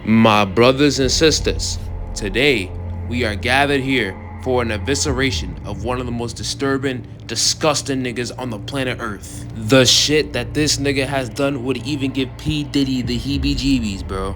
My brothers and sisters, today we are gathered here for an evisceration of one of the most disturbing, disgusting niggas on the planet Earth. The shit that this nigga has done would even give P. Diddy the heebie-jeebies, bro.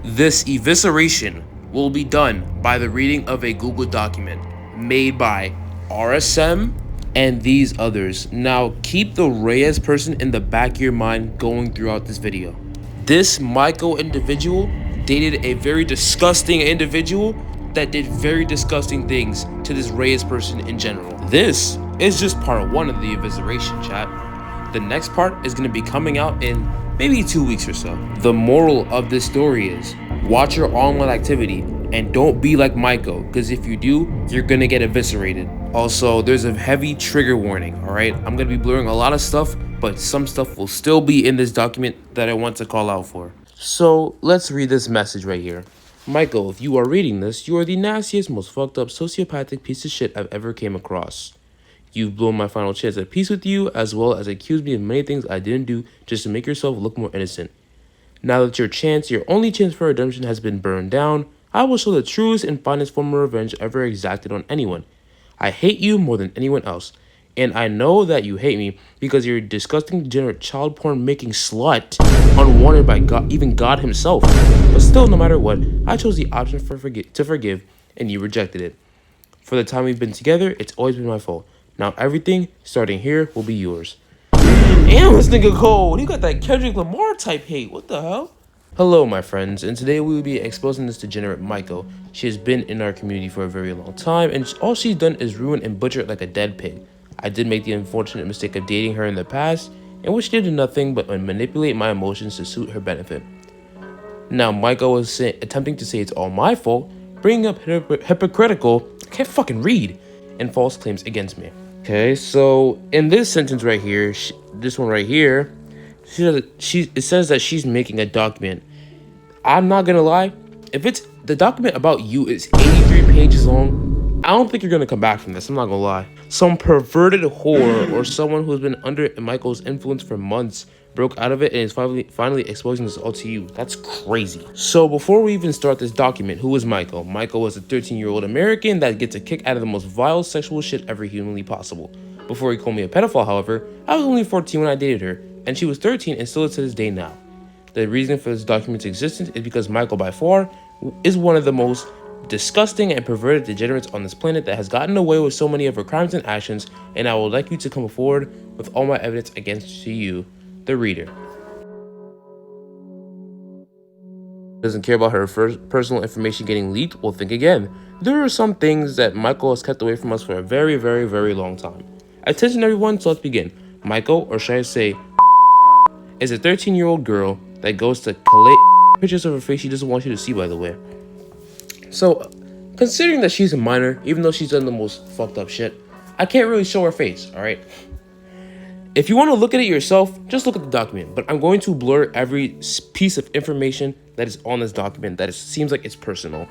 This evisceration will be done by the reading of a Google document made by RSM and these others. Now keep the Reyes person in the back of your mind going throughout this video. This Maiko individual dated a very disgusting individual that did very disgusting things to this Reyes person in general. This is just part 1 of the evisceration, chat. The next part is going to be coming out in maybe 2 weeks or so. The moral of this story is watch your online activity and don't be like Maiko, because if you do, you're going to get eviscerated. Also, there's a heavy trigger warning, alright? I'm going to be blurring a lot of stuff, but some stuff will still be in this document that I want to call out for. So let's read this message right here. Maiko, if you are reading this, you are the nastiest, most fucked up, sociopathic piece of shit I've ever came across. You've blown my final chance at peace with you, as well as accused me of many things I didn't do just to make yourself look more innocent. Now that your only chance for redemption has been burned down, I will show the truest and finest form of revenge ever exacted on anyone. I hate you more than anyone else. And I know that you hate me because you're a disgusting, degenerate, child porn making slut, unwanted by God, even God himself. But still, no matter what, I chose the option to forgive, and you rejected it. For the time we've been together, it's always been my fault. Now everything, starting here, will be yours. Damn, this nigga cold. He got that Kendrick Lamar type hate. What the hell? Hello, my friends, and today we will be exposing this degenerate Maiko. She has been in our community for a very long time, and all she's done is ruin and butcher it like a dead pig. I did make the unfortunate mistake of dating her in the past, in which she did nothing but manipulate my emotions to suit her benefit. Now, Maiko was attempting to say it's all my fault, bringing up hypocritical, I can't fucking read, and false claims against me. Okay, so in this sentence right here, this one right here, it says that she's making a document. I'm not gonna lie, if it's the document about you is 83 pages long, I don't think you're gonna come back from this. I'm not gonna lie. Some perverted whore or someone who's been under Michael's influence for months broke out of it and is finally exposing this all to you. That's crazy. So before we even start this document, who is Maiko? Maiko was a 13-year-old American that gets a kick out of the most vile sexual shit ever humanly possible. Before he called me a pedophile, however, I was only 14 when I dated her, and she was 13 and still is to this day now. The reason for this document's existence is because Maiko by far is one of the most disgusting and perverted degenerates on this planet that has gotten away with so many of her crimes and actions, and I would like you to come forward with all my evidence against you, the reader. Doesn't care about her personal information getting leaked? Well, think again. There are some things that Maiko has kept away from us for a very, very, very long time. Attention everyone, so let's begin. Maiko, or should I say, is a 13-year-old girl that goes to collect pictures of her face she doesn't want you to see, by the way. So, considering that she's a minor, even though she's done the most fucked up shit, I can't really show her face, alright? If you want to look at it yourself, just look at the document, but I'm going to blur every piece of information that is on this document that seems like it's personal.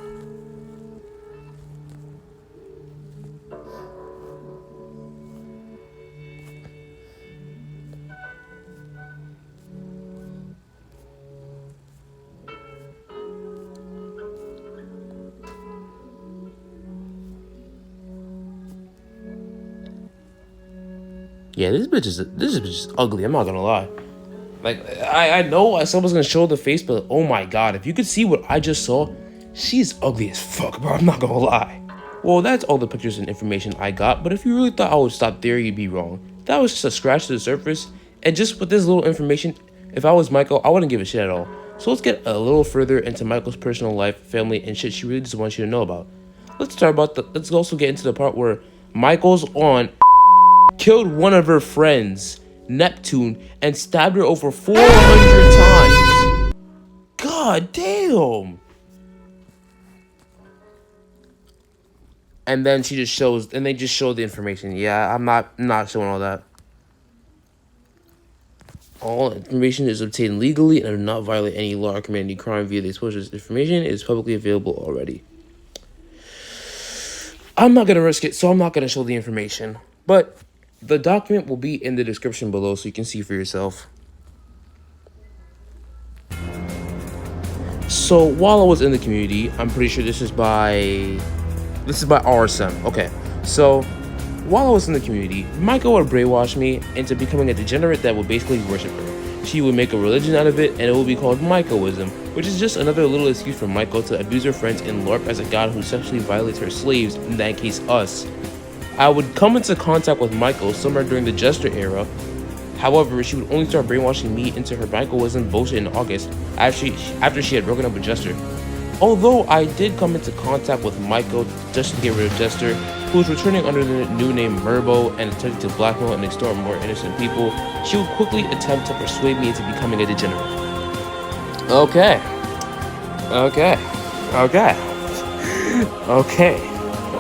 Yeah, this bitch is ugly. I'm not gonna lie. Like, I know someone's gonna show the face, but oh my god, if you could see what I just saw, she's ugly as fuck, bro. I'm not gonna lie. Well, that's all the pictures and information I got, but if you really thought I would stop there, you'd be wrong. That was just a scratch to the surface, and just with this little information, if I was Maiko, I wouldn't give a shit at all. So let's get a little further into Maiko's personal life, family, and shit she really doesn't want you to know about. Let's also get into the part where Maiko's aunt killed one of her friends, Neptune, and stabbed her over 400 times. God damn. And then they just show the information. Yeah, I'm not showing all that. All information is obtained legally and do not violate any law or commit any crime via the exposure of this information. It is publicly available already. I'm not gonna risk it, so I'm not gonna show the information. But the document will be in the description below so you can see for yourself. So while I was in the community, I'm pretty sure this is by RSM. Okay, so while I was in the community, Maiko would brainwash me into becoming a degenerate that would basically worship her. She would make a religion out of it, and it would be called Maikoism, which is just another little excuse for Maiko to abuse her friends and LARP as a god who sexually violates her slaves, in that case us. I would come into contact with Maiko somewhere during the Jester era. However, she would only start brainwashing me into her Maikoism bullshit in August after she had broken up with Jester. Although I did come into contact with Maiko just to get rid of Jester, who was returning under the new name Merbo and attempting to blackmail and extort more innocent people, she would quickly attempt to persuade me into becoming a degenerate. Okay.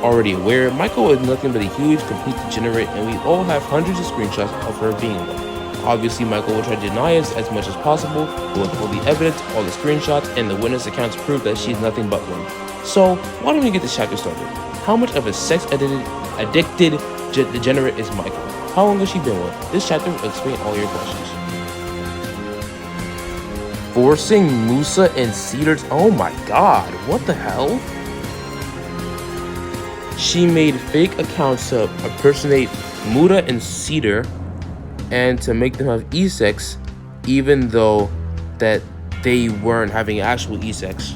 Already aware, Maiko is nothing but a huge, complete degenerate, and we all have hundreds of screenshots of her being one. Obviously, Maiko will try to deny us as much as possible, but with all the evidence, all the screenshots, and the witness accounts prove that she's nothing but one. So, why don't we get this chapter started? How much of a sex-addicted degenerate is Maiko? How long has she been one? This chapter will explain all your questions. Forcing Musa and Cedar's... Oh my god, what the hell? She made fake accounts to impersonate Muda and Cedar and to make them have e-sex, even though that they weren't having actual e-sex.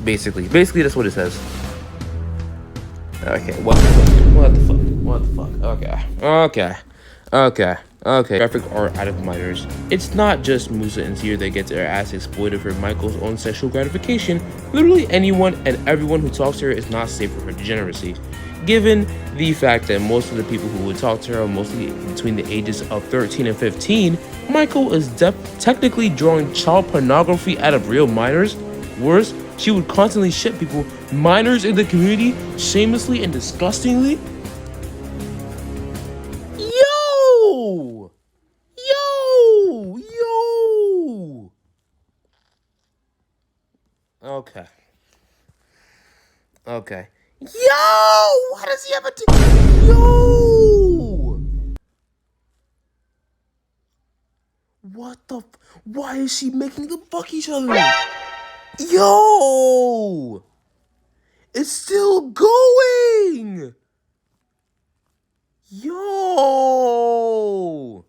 Basically that's what it says. Okay, what the fuck? Okay. Graphic art out of minors. It's not just Musa and Cedar that gets their ass exploited for Michael's own sexual gratification. Literally anyone and everyone who talks to her is not safe for her degeneracy. Given the fact that most of the people who would talk to her are mostly between the ages of 13 and 15, Maiko is technically drawing child pornography out of real minors. Worse, she would constantly ship people, minors in the community, shamelessly and disgustingly. Yo! Okay. Yo! Why does he have a Yo! What the why is she making them fuck each other? Yo! It's still going! Yo!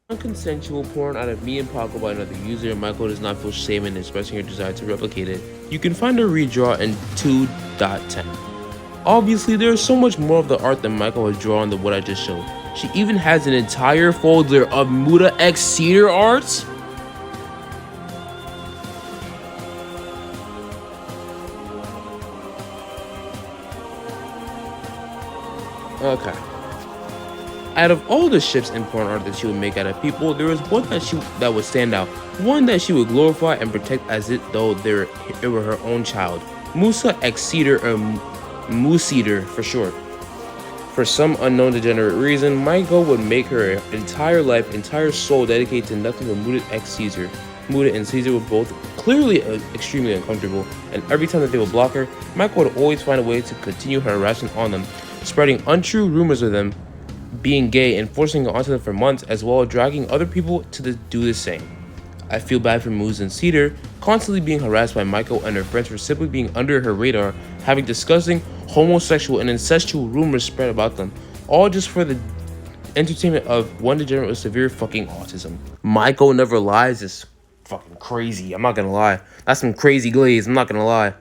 Non-consensual porn out of me and Paco by another user, Maiko does not feel shame in expressing her desire to replicate it. You can find her redraw in 2.10. Obviously, there is so much more of the art that Maiko has drawn than what I just showed. She even has an entire folder of Muda X Cedar art. Okay. Out of all the ships in porn art that she would make out of people, there was one that would stand out. One that she would glorify and protect as though it were her own child. Musa X Cedar, or Moocedar for short. For some unknown degenerate reason, Maiko would make her entire life, entire soul dedicated to nothing but Muda X Caesar. Muda and Caesar were both clearly extremely uncomfortable, and every time that they would block her, Maiko would always find a way to continue her harassment on them, spreading untrue rumors of them being gay and forcing it onto them for months, as well as dragging other people to do the same. I feel bad for Moose and Cedar, constantly being harassed by Maiko and her friends for simply being under her radar, having disgusting, homosexual, and incestual rumors spread about them, all just for the entertainment of one degenerate with severe fucking autism. Maiko never lies is fucking crazy, I'm not gonna lie. That's some crazy glaze, I'm not gonna lie.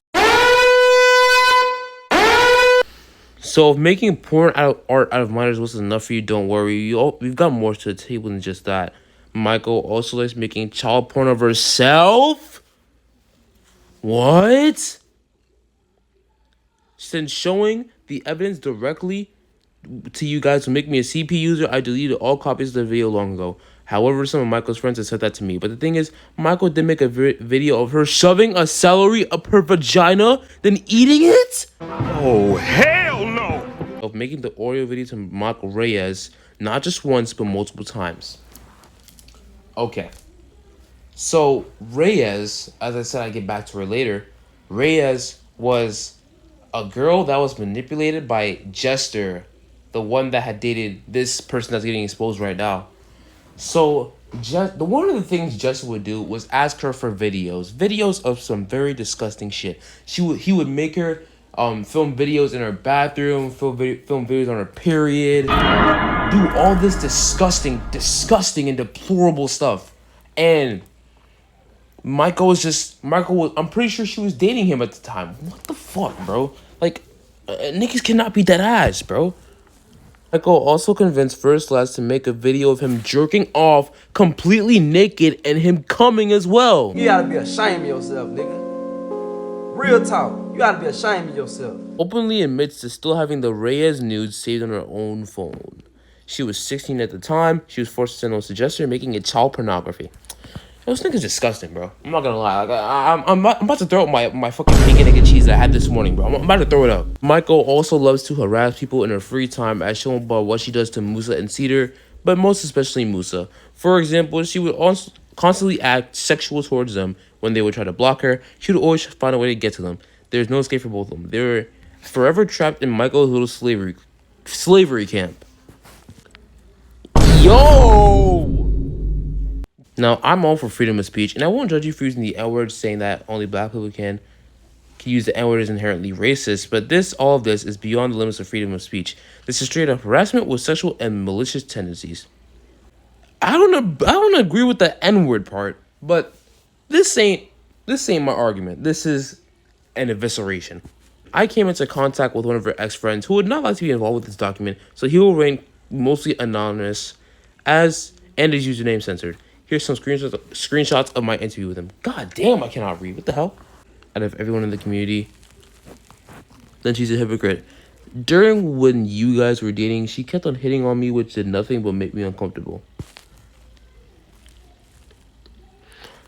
So if making porn art out of minors wasn't enough for you, don't worry. We've got more to the table than just that. Maiko also likes making child porn of herself? What? Since showing the evidence directly to you guys to make me a CP user, I deleted all copies of the video long ago. However, some of Maiko's friends have said that to me. But the thing is, Maiko did make a video of her shoving a celery up her vagina, then eating it? Oh, hell no! Of making the Oreo video to mock Reyes, not just once, but multiple times. Okay. So, Reyes, as I said, I get back to her later. Reyes was a girl that was manipulated by Jester, the one that had dated this person that's getting exposed right now. So, Just the one of the things Justin would do was ask her for videos of some very disgusting shit. He would make her film videos in her bathroom, film videos on her period, do all this disgusting and deplorable stuff. And Michael was, I'm pretty sure she was dating him at the time. What the fuck, bro? Like, niggas cannot be that ass, bro. Michael also convinced First Class to make a video of him jerking off completely naked and him coming as well. You gotta be ashamed of yourself, nigga. Real talk. You gotta be ashamed of yourself. Openly admits to still having the Reyes nudes saved on her own phone. She was 16 at the time. She was forced to send those to Jester, making it child pornography. Those niggas disgusting, bro. I'm not gonna lie. Like, I'm about to throw up my fucking bacon, egg, and cheese that I had this morning, bro. I'm about to throw it up. Michael also loves to harass people in her free time, as shown by what she does to Musa and Cedar, but most especially Musa. For example, she would also constantly act sexual towards them when they would try to block her. She would always find a way to get to them. There's no escape for both of them. They were forever trapped in Michael's little slavery camp. Yo! Now, I'm all for freedom of speech, and I won't judge you for using the N-word, saying that only black people can use the N-word is inherently racist, but all of this is beyond the limits of freedom of speech. This is straight up harassment with sexual and malicious tendencies. I don't agree with the N-word part, but this ain't my argument. This is an evisceration. I came into contact with one of her ex-friends who would not like to be involved with this document, so he will remain mostly anonymous and his username censored. Here's some screenshots of my interview with him. God damn, I cannot read. What the hell? Out of everyone in the community, then she's a hypocrite. During when you guys were dating, she kept on hitting on me, which did nothing but make me uncomfortable.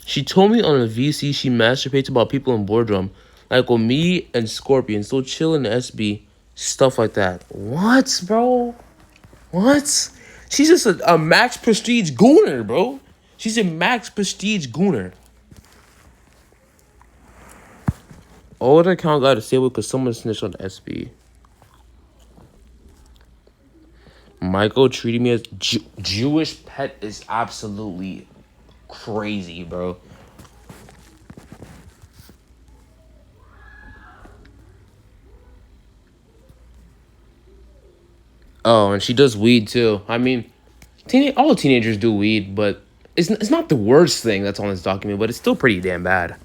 She told me on a VC she masturbates about people in boardroom, like when me and Scorpion still chill in SB, stuff like that. What, bro? What? She's just a max prestige gooner, bro. She's a max prestige gooner. Older account got disabled because someone snitched on SB. Michael treating me as Jewish pet is absolutely crazy, bro. Oh, and she does weed too. I mean, all teenagers do weed, but it's not the worst thing that's on this document, but it's still pretty damn bad.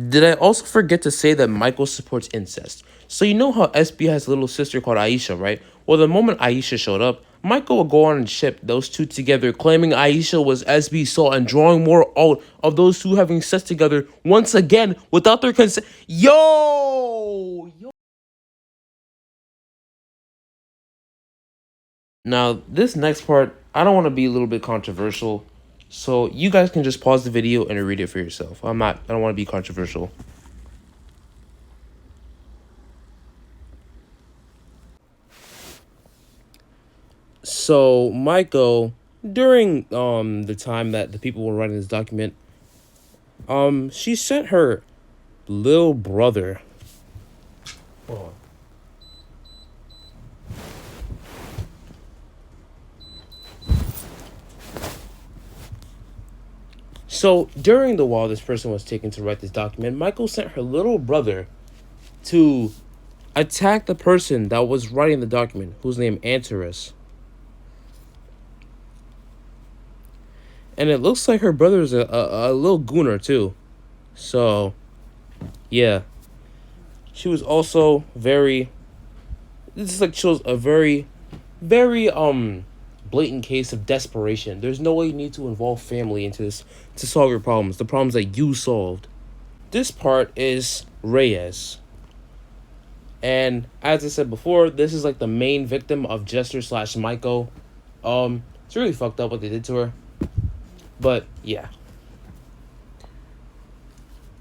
Did I also forget to say that Michael supports incest? So you know how SB has a little sister called Aisha, right? Well, the moment Aisha showed up, Michael would go on and ship those two together, claiming Aisha was SB's soul and drawing more out of those two having sex together once again without their consent. Yo! Now, this next part, I don't want to be a little bit controversial, so you guys can just pause the video and read it for yourself. I don't want to be controversial. So, Maiko, during the time that the people were writing this document, she sent her little brother. Hold on. So, during the while this person was taken to write this document, Michael sent her little brother to attack the person that was writing the document, whose name Antares. And it looks like her brother is a little gooner too. So, yeah. She was also very... This shows a very blatant case of desperation. There's no way you need to involve family into this to solve your problems. The problems that you solved. This part is Reyes. And as I said before, this is like the main victim of Jester / Maiko. It's really fucked up what they did to her. But yeah.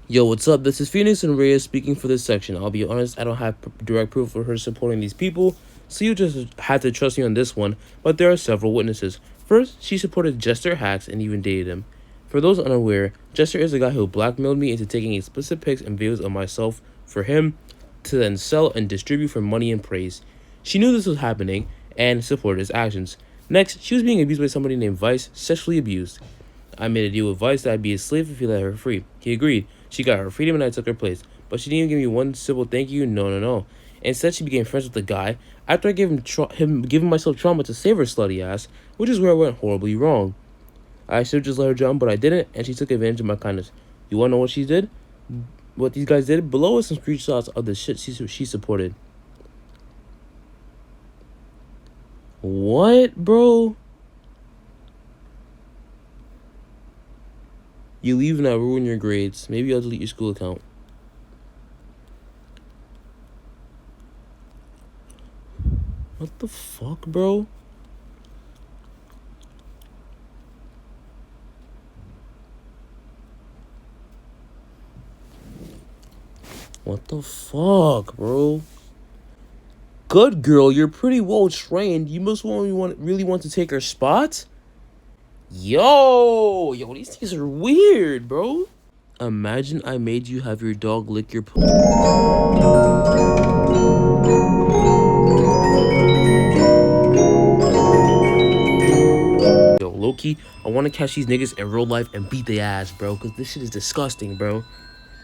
Yo, what's up? This is Phoenix and Reyes speaking for this section. I'll be honest, I don't have direct proof for her supporting these people, so you just have to trust me on this one, but there are several witnesses. First, she supported Jester Hacks and even dated him. For those unaware, Jester is the guy who blackmailed me into taking explicit pics and videos of myself for him to then sell and distribute for money and praise. She knew this was happening and supported his actions. Next, she was being abused by somebody named Vice, sexually abused. I made a deal with Vice that I'd be a slave if he let her free. He agreed. She got her freedom and I took her place. But she didn't even give me one simple thank you. No. Instead, she became friends with the guy after I gave him giving myself trauma to save her slutty ass, which is where I went horribly wrong. I should have just let her jump, but I didn't, and she took advantage of my kindness. You wanna know what she did? What these guys did? Below is some screenshots of the shit she supported. What, bro? You leave and I ruin your grades. Maybe I'll delete your school account. What the fuck, bro? What the fuck, bro? Good girl, you're pretty well trained. You must really want to take her spot? Yo, these things are weird, bro. Imagine I made you have your dog lick your Yo, low-key, I want to catch these niggas in real life and beat their ass, bro, because this shit is disgusting, bro.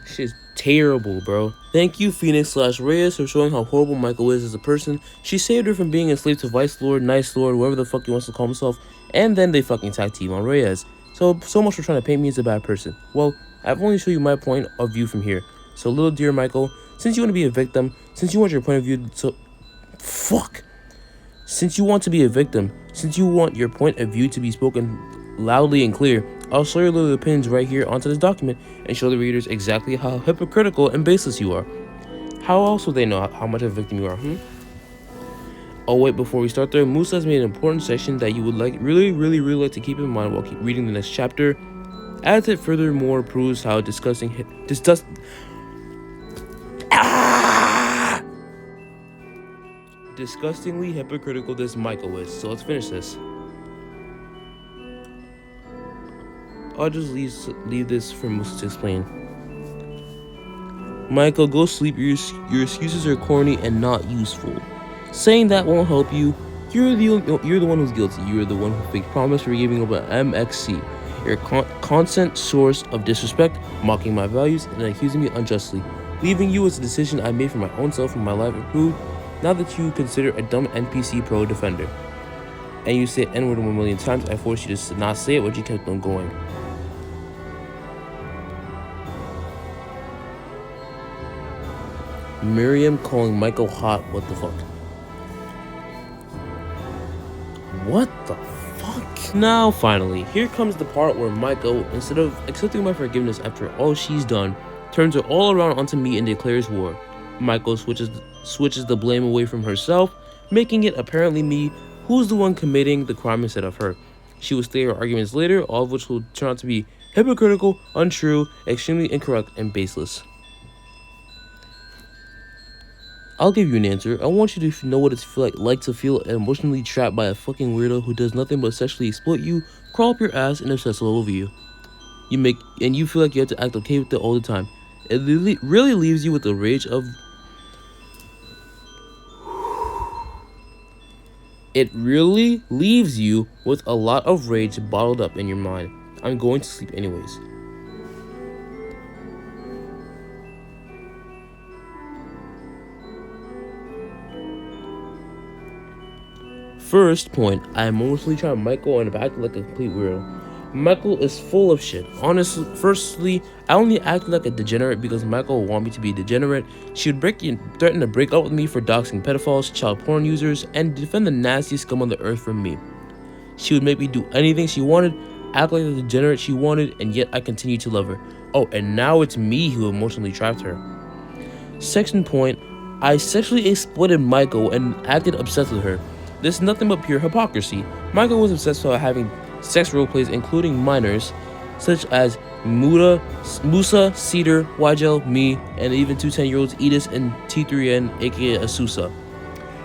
This shit is terrible, bro. Thank you, Phoenix/Reyes, for showing how horrible Maiko is as a person. She saved her from being enslaved to Vice Lord, Nice Lord, whatever the fuck he wants to call himself, and then they fucking tag team on Reyes. So much for trying to paint me as a bad person. Well, I've only shown you my point of view from here. So, little dear Maiko, since you want to be a victim, since you want your point of view Since you want to be a victim, since you want your point of view to be spoken loudly and clear, I'll show your little opinions right here onto this document and show the readers exactly how hypocritical and baseless you are. How else will they know how much of a victim you are, Oh wait, before we start there, Musa has made an important section that you would really like to keep in mind while keep reading the next chapter, as it furthermore proves how disgustingly hypocritical this Maiko is. So let's finish this. I'll just leave this for Musa to explain. Maiko, go sleep. Your excuses are corny and not useful. Saying that won't help you. You're the one who's guilty. You're the one who faked promise for giving up an MXC. You're a constant source of disrespect, mocking my values, and accusing me unjustly. Leaving you was a decision I made for my own self and my life improved. Now that you consider a dumb NPC pro defender, and you say N-word 1 million times, I forced you to not say it, but you kept on going. Miriam calling Maiko hot. What the fuck? What the fuck? Now, finally, here comes the part where Maiko, instead of accepting my forgiveness after all she's done, turns it all around onto me and declares war. Maiko switches the blame away from herself, making it apparently me who's the one committing the crime instead of her. She will state her arguments later, all of which will turn out to be hypocritical, untrue, extremely incorrect, and baseless. I'll give you an answer. I want you to know what it's like to feel emotionally trapped by a fucking weirdo who does nothing but sexually exploit you, crawl up your ass, and obsess all over you. You feel like you have to act okay with it all the time. It really leaves you with the rage of... It really leaves you with a lot of rage bottled up in your mind. I'm going to sleep anyways. First point, I emotionally tried Maiko and acted like a complete weirdo. Maiko is full of shit. Honestly, firstly, I only acted like a degenerate because Maiko wanted me to be a degenerate. She would threaten to break up with me for doxing pedophiles, child porn users, and defend the nastiest scum on the earth from me. She would make me do anything she wanted, act like the degenerate she wanted, and yet I continued to love her. Oh, and now it's me who emotionally trapped her. Second point, I sexually exploited Maiko and acted obsessed with her. This is nothing but pure hypocrisy. Maiko was obsessed with having sex roleplays including minors, such as Musa, Cedar, Wagel, me, and even two 10-year-olds Edis and T3N, aka Asusa.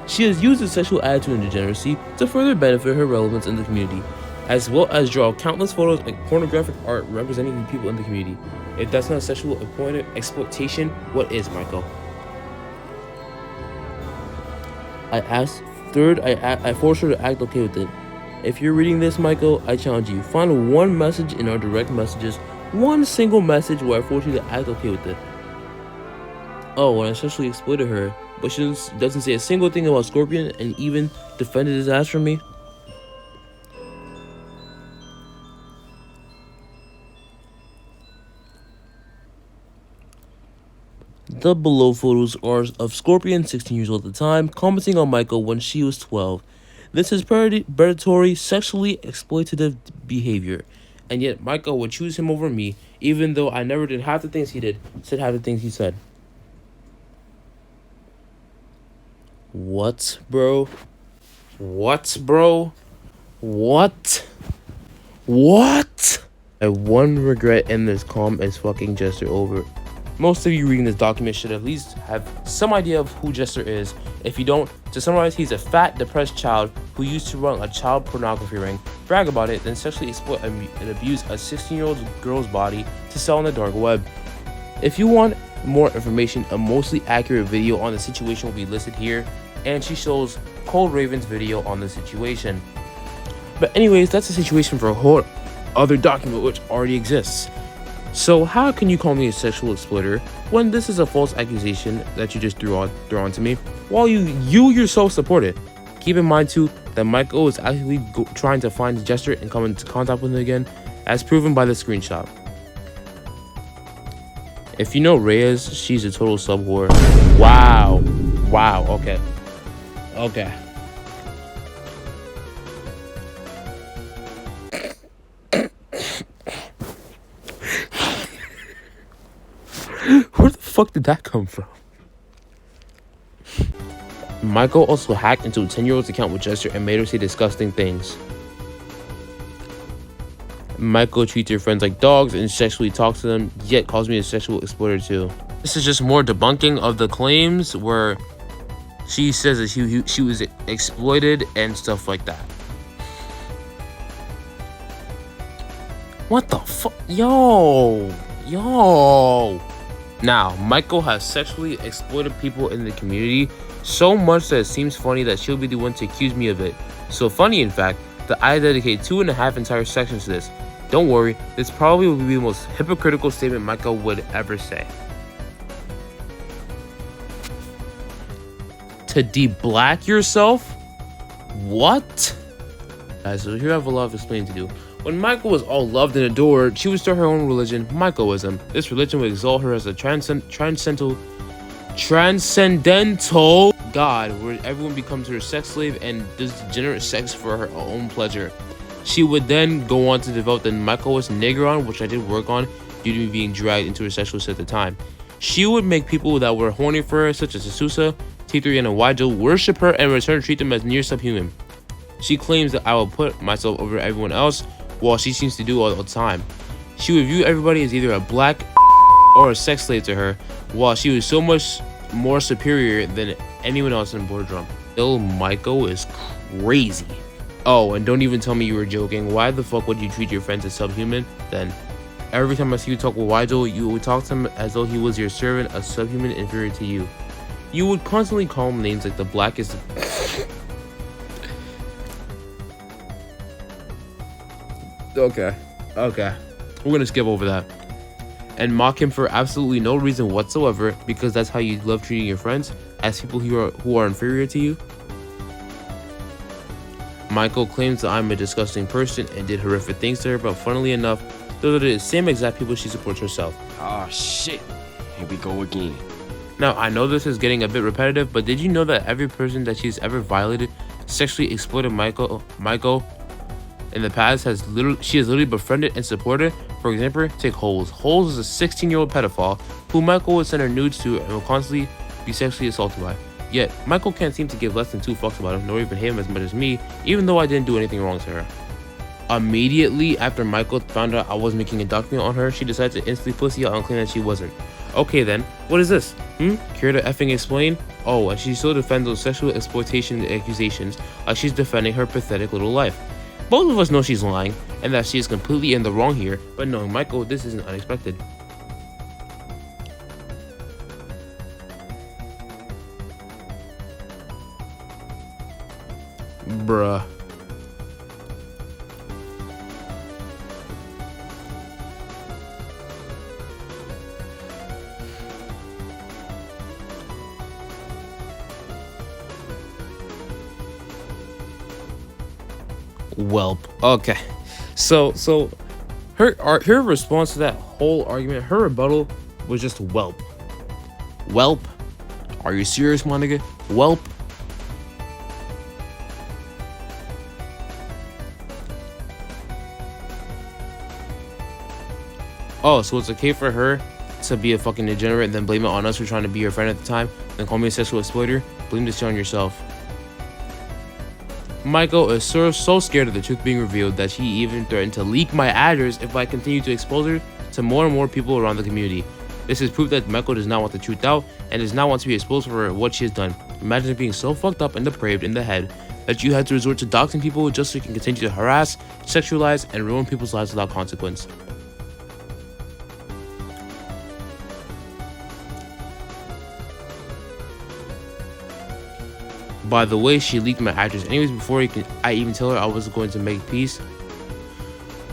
She has used this sexual attitude and degeneracy to further benefit her relevance in the community, as well as draw countless photos and pornographic art representing the people in the community. If that's not sexual exploitation, what is, Maiko? I forced her to act okay with it, If you're reading this, Maiko, I challenge you. Find one message in our direct messages, one single message where I force you to act okay with it. Oh, and I sexually exploited her, but she doesn't say a single thing about Scorpion and even defended his ass from me. The below photos are of Scorpion, 16 years old at the time, commenting on Maiko when she was 12. This is predatory, sexually exploitative behavior. And yet Maiko would choose him over me, even though I never did half the things he did, said half the things he said. What, bro? What, bro? What? What? My one regret in this calm as fucking Jester over. Most of you reading this document should at least have some idea of who Jester is. If you don't, to summarize, he's a fat, depressed child who used to run a child pornography ring, brag about it, then sexually exploit and abuse a 16-year-old girl's body to sell on the dark web. If you want more information, a mostly accurate video on the situation will be listed here, and she shows Cold Raven's video on the situation. But anyways, that's the situation for a whole other document which already exists. So how can you call me a sexual exploiter when this is a false accusation that you just threw onto me while you yourself support it? Keep in mind too that Maiko is actively trying to find Jester and come into contact with him again, as proven by the screenshot. If you know Reyes, she's a total sub whore. Wow. Okay. Where the fuck did that come from? Maiko also hacked into a 10-year-old's account with Jester and made her say disgusting things. Maiko treats her friends like dogs and sexually talks to them, yet calls me a sexual exploiter too. This is just more debunking of the claims where she says that she was exploited and stuff like that. What the fuck? Yo. Now, Maiko has sexually exploited people in the community so much that it seems funny that she'll be the one to accuse me of it. So funny, in fact, that I dedicate 2.5 entire sections to this. Don't worry, this probably will be the most hypocritical statement Maiko would ever say. To de-black yourself? What? Guys, so here I have a lot of explaining to do. When Maiko was all loved and adored, she would start her own religion, Maikoism. This religion would exalt her as a transcendental god, where everyone becomes her sex slave and does degenerate sex for her own pleasure. She would then go on to develop the Maikoist Negron, which I did work on due to me being dragged into her sexual set at the time. She would make people that were horny for her, such as Asusa, T3, and Waijo, worship her and in return treat them as near subhuman. She claims that I will put myself over everyone else, while she seems to do all the time. She would view everybody as either a black or a sex slave to her, while she was so much more superior than anyone else in Boardroom. Ill Maiko is crazy. Oh, and don't even tell me you were joking. Why the fuck would you treat your friends as subhuman then? Every time I see you talk with Waijo, you would talk to him as though he was your servant, a subhuman inferior to you. You would constantly call him names like the blackest. Okay. We're gonna skip over that. And mock him for absolutely no reason whatsoever, because that's how you love treating your friends, as people who are inferior to you. Maiko claims that I'm a disgusting person and did horrific things to her, but funnily enough, those are the same exact people she supports herself. Oh shit, here we go again. Now, I know this is getting a bit repetitive, but did you know that every person that she's ever violated, sexually exploited Maiko in the past she has literally befriended and supported? For example, take Holes. Holes is a 16-year-old pedophile who Maiko would send her nudes to and will constantly be sexually assaulted by. Yet, Maiko can't seem to give less than 2 fucks about him, nor even him as much as me, even though I didn't do anything wrong to her. Immediately after Maiko found out I was making a document on her, she decided to instantly pussy out and claim that she wasn't. Okay then, what is this? Care to effing explain? Oh, and she still defends those sexual exploitation accusations like she's defending her pathetic little life. Both of us know she's lying, and that she is completely in the wrong here, but knowing Maiko, this isn't unexpected. Bruh. Whelp. Okay. So her response to that whole argument, her rebuttal was just whelp. Whelp? Are you serious, my nigga? Whelp? Oh, so it's okay for her to be a fucking degenerate and then blame it on us for trying to be her friend at the time, then call me a sexual exploiter? Blame this shit on yourself. Maiko is so scared of the truth being revealed that she even threatened to leak my address if I continue to expose her to more and more people around the community. This is proof that Maiko does not want the truth out and does not want to be exposed for what she has done. Imagine being so fucked up and depraved in the head that you had to resort to doxing people just so you can continue to harass, sexualize, and ruin people's lives without consequence. By the way, she leaked my address anyways before I even tell her I was going to make peace.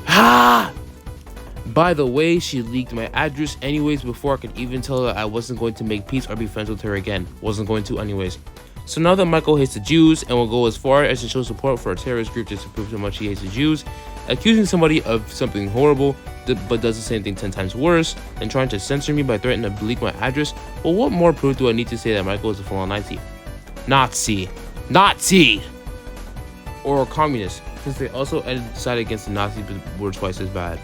By the way, she leaked my address anyways before I could even tell her I wasn't going to make peace or be friends with her again. Wasn't going to anyways. So now that Maiko hates the Jews and will go as far as to show support for a terrorist group just to prove how much she hates the Jews, accusing somebody of something horrible but does the same thing 10 times worse, and trying to censor me by threatening to leak my address, well, what more proof do I need to say that Maiko is a full-on Nazi, or a communist, since they also decided against the Nazis but were twice as bad.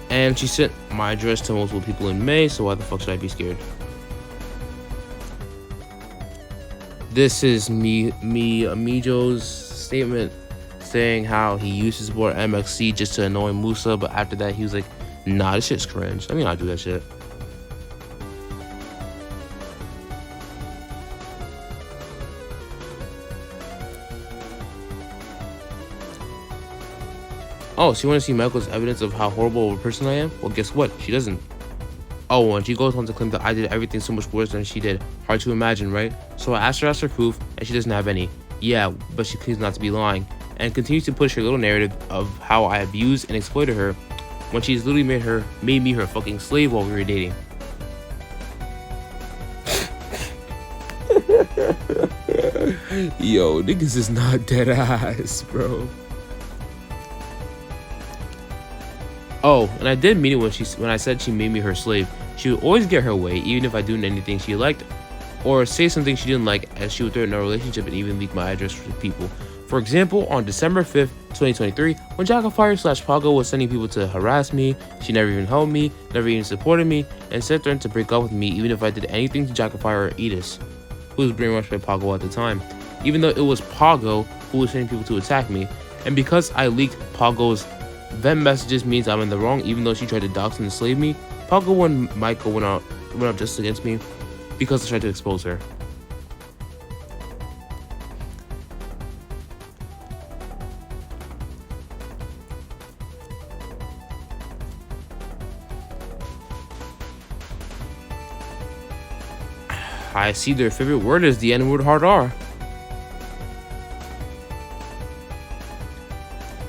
And she sent my address to multiple people in May, so why the fuck should I be scared? This is Amijo's statement saying how he used to support MXC just to annoy Musa, but after that he was like, nah, this shit's cringe. I mean, I do that shit. Oh, so you want to see Maiko's evidence of how horrible of a person I am? Well, guess what? She doesn't. Oh, and she goes on to claim that I did everything so much worse than she did. Hard to imagine, right? So I asked her for proof, and she doesn't have any. Yeah, but she claims not to be lying, and continues to push her little narrative of how I abused and exploited her, when she's literally made me her fucking slave while we were dating. Yo, niggas is not dead ass, bro. Oh, and I did mean it when I said she made me her slave. She would always get her way, even if I do anything she liked, or say something she didn't like, as she would threaten our relationship and even leak my address to people. For example, on December 5th, 2023, when Jackafire/Pago was sending people to harass me, she never even helped me, never even supported me, and said threatened to break up with me even if I did anything to Jackafire or Edis, who was brainwashed by Pago at the time, even though it was Pago who was sending people to attack me. And because I leaked Pago's vent messages means I'm in the wrong, even though she tried to dox and enslave me. Pago and Maiko went up just against me because I tried to expose her. I see their favorite word is the N-word hard R.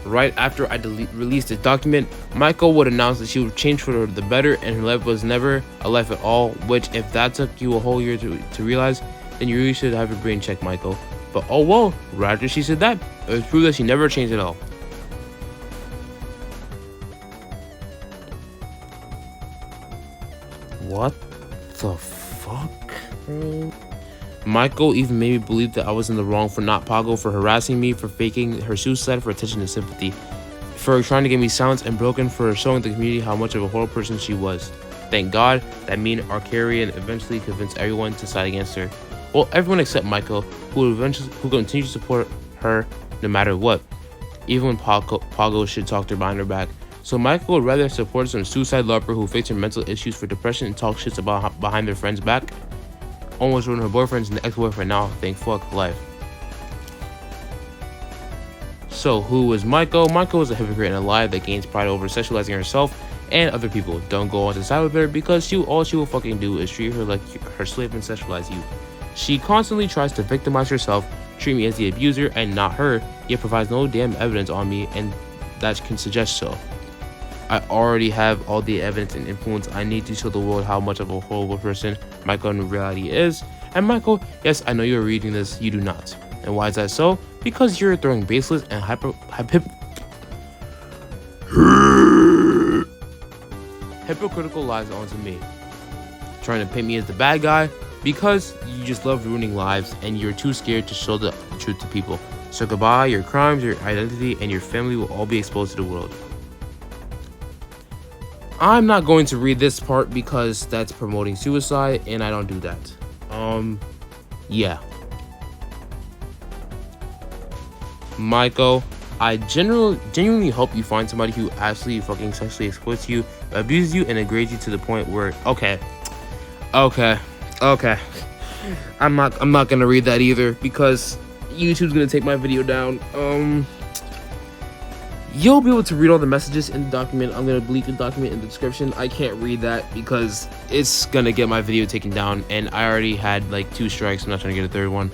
Right after I released this document, Maiko would announce that she would change for the better and her life was never a life at all, which if that took you a whole year to realize, then you really should have your brain checked, Maiko. But oh well, right after she said that, it was proof that she never changed at all. What the fuck, bro? Maiko even made me believe that I was in the wrong for not Pago for harassing me, for faking her suicide for attention and sympathy, for trying to get me silenced and broken, for showing the community how much of a horrible person she was. Thank God that me and Arcarian eventually convinced everyone to side against her. Well, everyone except Maiko, who continued to support her no matter what, even when Pago should talk to her behind her back. So Maiko would rather support some suicide lover who faked her mental issues for depression and talk shit about behind their friend's back. Almost ruined her boyfriends and ex-boyfriend now, thank fuck life. So who was Maiko? Maiko is a hypocrite and a liar that gains pride over sexualizing herself and other people. Don't go on to side with her because all she will fucking do is treat her like her slave and sexualize you. She constantly tries to victimize herself, treat me as the abuser and not her, yet provides no damn evidence on me and that can suggest so. I already have all the evidence and influence I need to show the world how much of a horrible person Maiko in reality is. And Maiko, yes, I know you're reading this, you do not. And why is that so? because you're throwing baseless and hypocritical lies onto me, trying to paint me as the bad guy because you just love ruining lives and you're too scared to show the truth to people. So goodbye, your crimes, your identity, and your family will all be exposed to the world. I'm not going to read this part because that's promoting suicide and I don't do that. Yeah. Maiko, I genuinely hope you find somebody who absolutely fucking sexually exploits you, abuses you, and degrades you to the point where okay. I'm not gonna read that either because YouTube's gonna take my video down. You'll be able to read all the messages in the document. I'm gonna leak the document in the description. I can't read that because it's gonna get my video taken down, and I already had like 2 strikes. I'm not trying to get a 3rd one.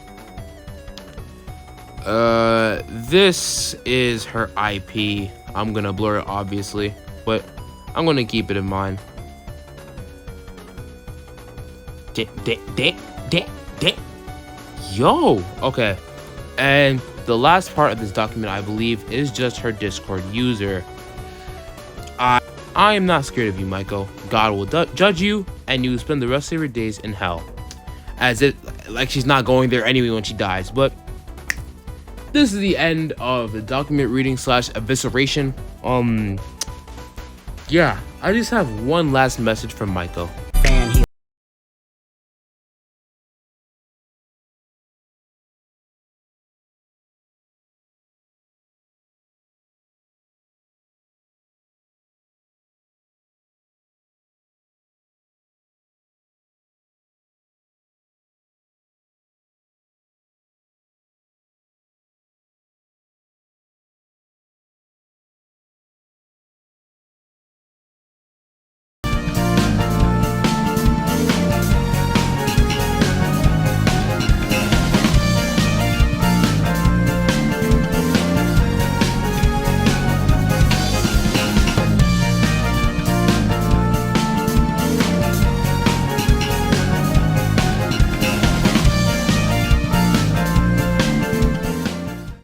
This is her IP. I'm gonna blur it obviously, but I'm gonna keep it in mind. Yo, okay. And the last part of this document, I believe, is just her Discord user. I am not scared of you, Maiko. God will judge you, and you will spend the rest of your days in hell. As it, like she's not going there anyway when she dies. But this is the end of the document reading / evisceration. Yeah, I just have one last message from Maiko.